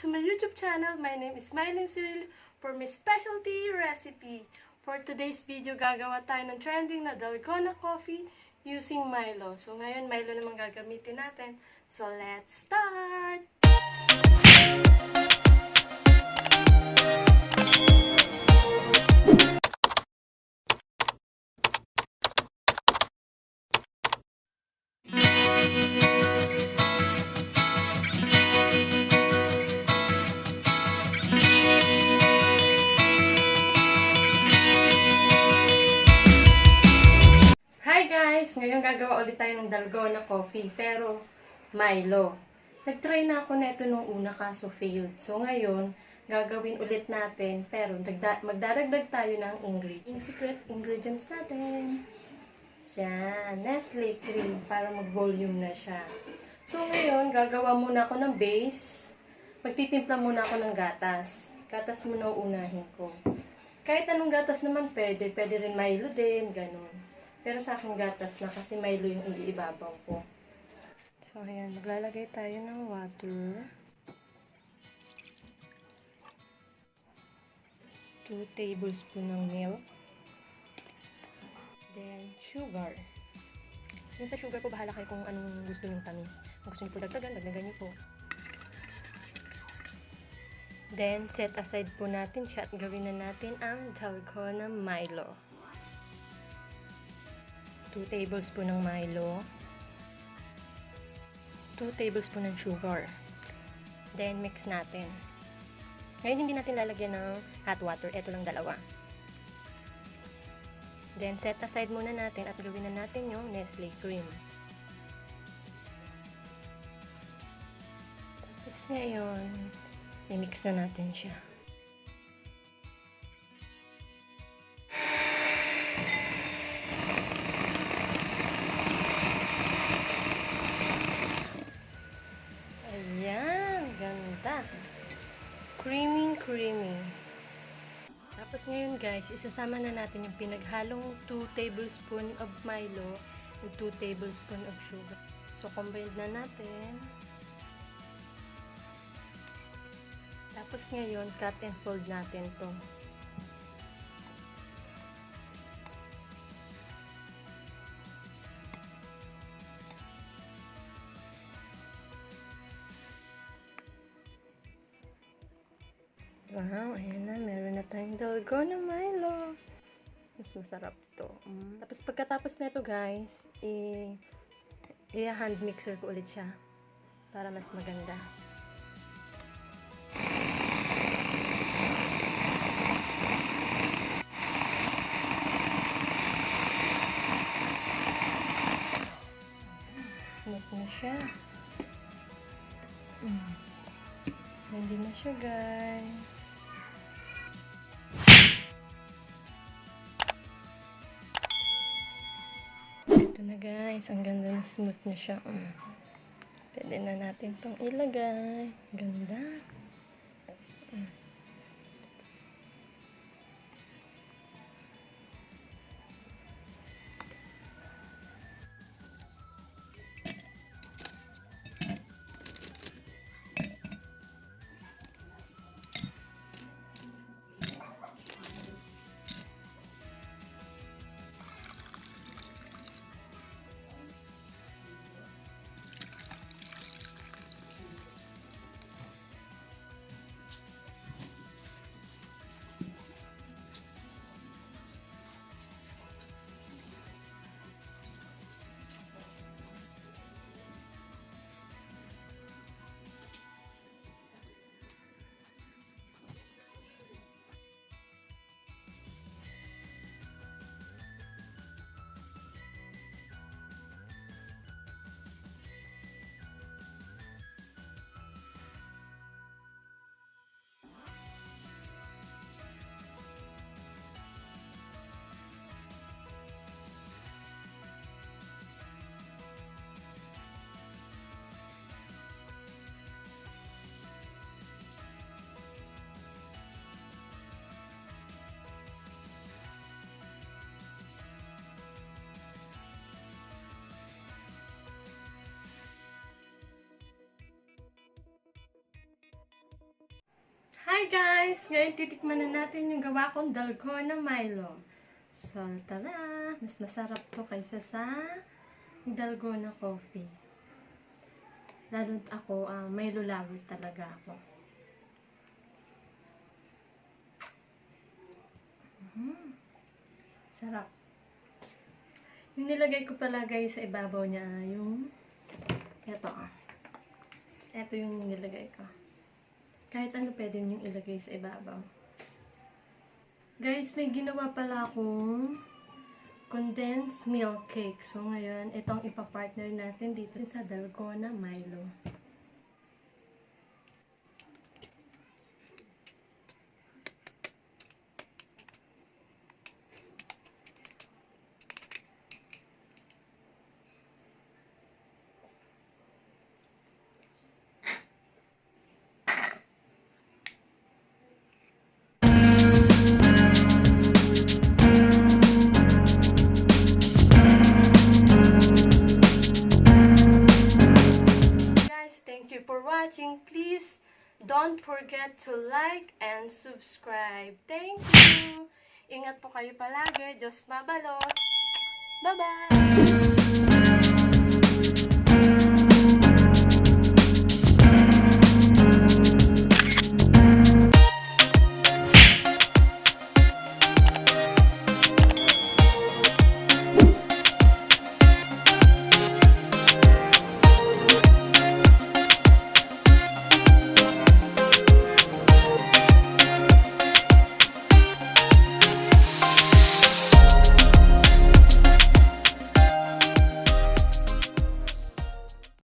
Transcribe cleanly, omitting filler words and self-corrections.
to my YouTube channel. My name is Smiling Cyril for my specialty recipe. For today's video, gagawa tayo ng trending na Dalgona Coffee using Milo. So ngayon, Milo naman gagamitin natin. So let's start! Ngayon gagawa ulit tayo ng Dalgona Coffee, pero Milo. Nag-try na ako neto nung una kaso failed. So ngayon, gagawin ulit natin, pero magdadagdag tayo ng yung secret ingredients natin. Yan, Nestle cream para mag-volume na siya. So ngayon, gagawa muna ako ng base. Magtitimpla muna ako ng gatas. Gatas muna uunahin ko. Kahit anong gatas naman pwede rin Milo din, ganun. Pero sa akin gatas na kasi Milo yung iibabaw ko. So, ayan. Maglalagay tayo ng water. 2 tablespoon ng milk. Then, sugar. Yung sa sugar po, bahala kayo kung anong gusto nyong tamis. Kung gusto nyo po dagdagan nyo po. Then, set aside po natin siya at gawin na natin ang Dalgona Milo. 2 tablespoon ng Milo, 2 tablespoon ng sugar. Then, mix natin. Ngayon, hindi natin lalagyan ng hot water. Ito lang dalawa. Then, set aside muna natin at gawin na natin yung Nestle cream. Tapos ngayon, i-mix na natin siya. Creamy. Tapos ngayon guys, isasama na natin yung pinaghalong 2 tablespoon of Milo and 2 tablespoon of sugar. So, combined na natin. Tapos ngayon, cut and fold natin to. Wow, ayan na. Meron na tayong Dalgona Milo. Mas masarap to. Tapos pagkatapos na ito guys, i-hand mixer ko ulit siya para mas maganda. Smooth na siya. Hindi na siya guys. Ito na guys, ang ganda na smooth na siya. Pwede na natin itong ilagay. Ganda. Hi guys! Ngayon titikman na natin yung gawa kong Dalgona Milo. So, tara! Mas masarap to kaysa sa Dalgona Coffee. Lalo ako, Milo lover talaga ako. Sarap. Yung nilagay ko pala guys sa ibabaw niya, yung Ito yung nilagay ko. Kahit ano pwede nyo ilagay sa ibabaw. Guys, may ginawa pala akong condensed milk cake. So ngayon, itong ipapartner natin dito sa Dalgona Milo. For watching, please don't forget to like and subscribe. Thank you! Ingat po kayo palagi. Dios Mabalos! Bye-bye!